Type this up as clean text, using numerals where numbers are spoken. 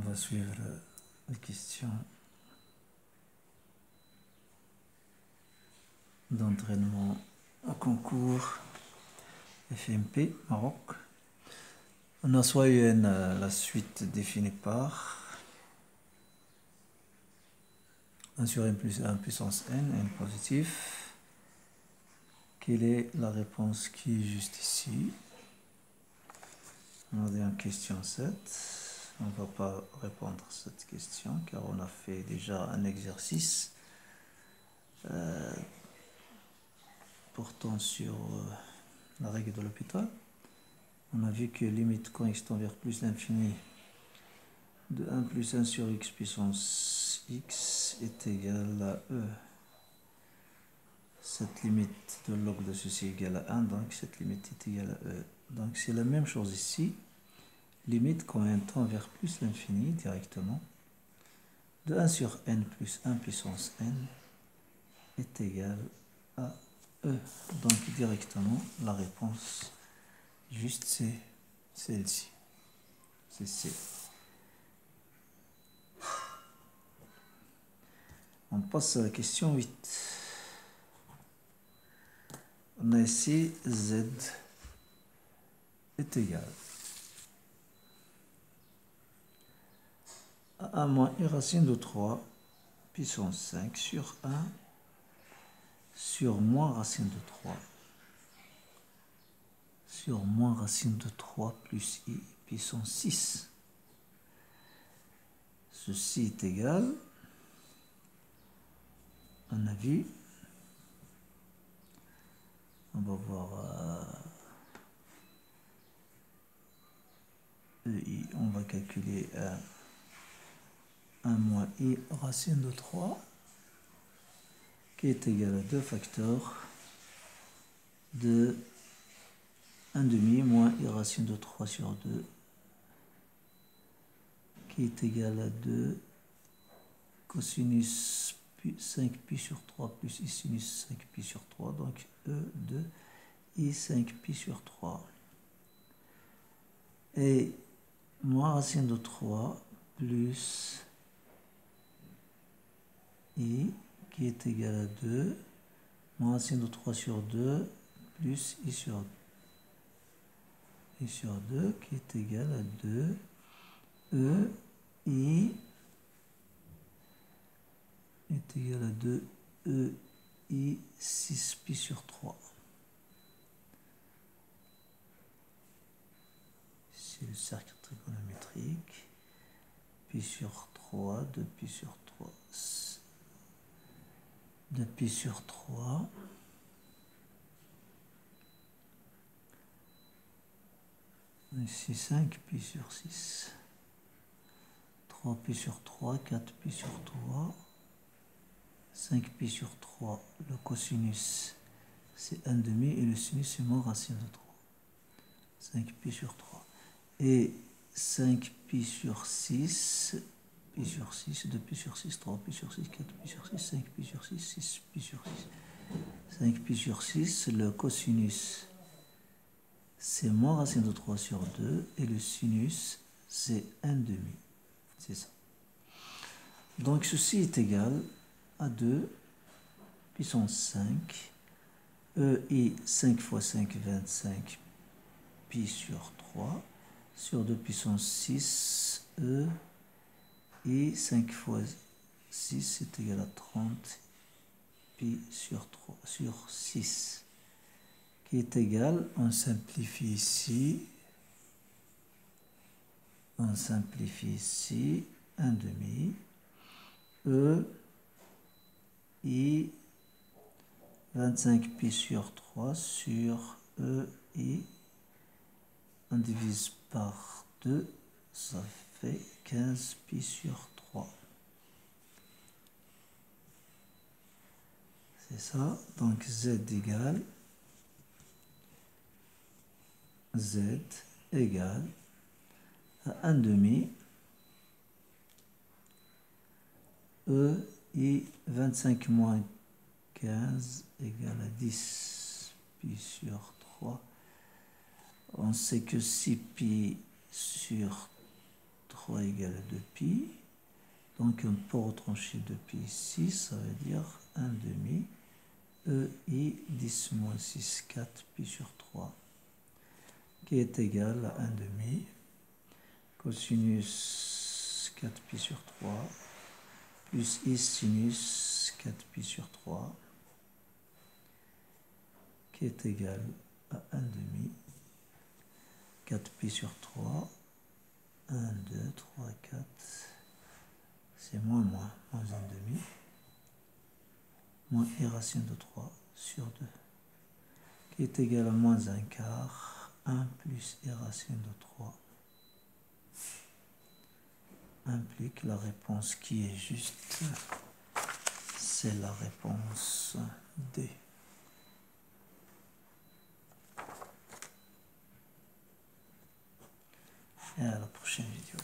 va suivre les questions d'entraînement au concours FMP Maroc. On a soit UN, la suite définie par 1 sur n plus 1 puissance n positif. Quelle est la réponse qui est juste ici? On est en question 7. On ne va pas répondre à cette question car on a fait déjà un exercice portant sur la règle de l'hôpital. On a vu que limite quand x tend vers plus l'infini de 1 plus 1 sur x puissance x est égal à e. Cette limite de log de ceci est égale à 1, donc cette limite est égale à e. Donc c'est la même chose ici. Limite quand n tend vers plus l'infini directement de 1 sur n plus 1 puissance n est égal à e. Donc directement la réponse juste c'est celle-ci. C'est C. On passe à la question 8. On a ici z est égal à 1 moins i racine de 3 puissance 5 sur 1 sur moins racine de 3 sur moins racine de 3 plus i puissance 6. Ceci est égal, on a vu, on va voir EI, on va calculer 1 moins i racine de 3 qui est égal à 2 facteurs de 1 demi moins i racine de 3 sur 2 qui est égal à 2 cosinus 5pi sur 3 plus i sinus 5pi sur 3, donc e de i 5pi sur 3. Et moins racine de 3 plus i qui est égal à 2, moins racine de 3 sur 2 plus i sur 2 qui est égal à 2 e i est égal à 2 e i 6 pi sur 3. C'est le cercle trigonométrique. Pi sur 3, 2 pi sur 3, 2 pi sur 3. Ici 5 pi sur 6. 3 pi sur 3, 4 pi sur 3. 5 pi sur 3, le cosinus c'est 1 demi et le sinus c'est moins racine de 3. 5 pi sur 3. Et 5 pi sur 6, pi sur 6, 2 pi sur 6, 3 pi sur 6, 4 pi sur 6, 5 pi sur 6, 6 pi sur 6. 5 pi sur 6, le cosinus c'est moins racine de 3 sur 2 et le sinus c'est 1 demi. C'est ça. Donc ceci est égal à 2 puissance 5 EI 5 fois 5 25 pi sur 3 sur 2 puissance 6 E i 5 fois 6 c'est égal à 30 pi sur 3 sur 6 qui est égal, on simplifie ici 1 demi E i 25 pi sur 3 sur E i, on divise par 2, ça fait 15 pi sur 3. C'est ça, donc z égale à 1 demi E i 25 moins 15 égale à 10 pi sur 3. On sait que 6 pi sur 3 égale 2pi. Donc on peut retrancher 2pi ici, ça veut dire 1 demi. EI 10 moins 6, 4pi sur 3, qui est égal à 1 demi. Cosinus 4pi sur 3, plus I sinus 4pi sur 3, qui est égal à 1 demi. 4pi sur 3, 1, 2, 3, 4, c'est moins 1 demi, moins I racine de 3 sur 2, qui est égal à moins 1 quart, 1 plus I racine de 3, implique la réponse qui est juste, c'est la réponse D. Et à la prochaine vidéo.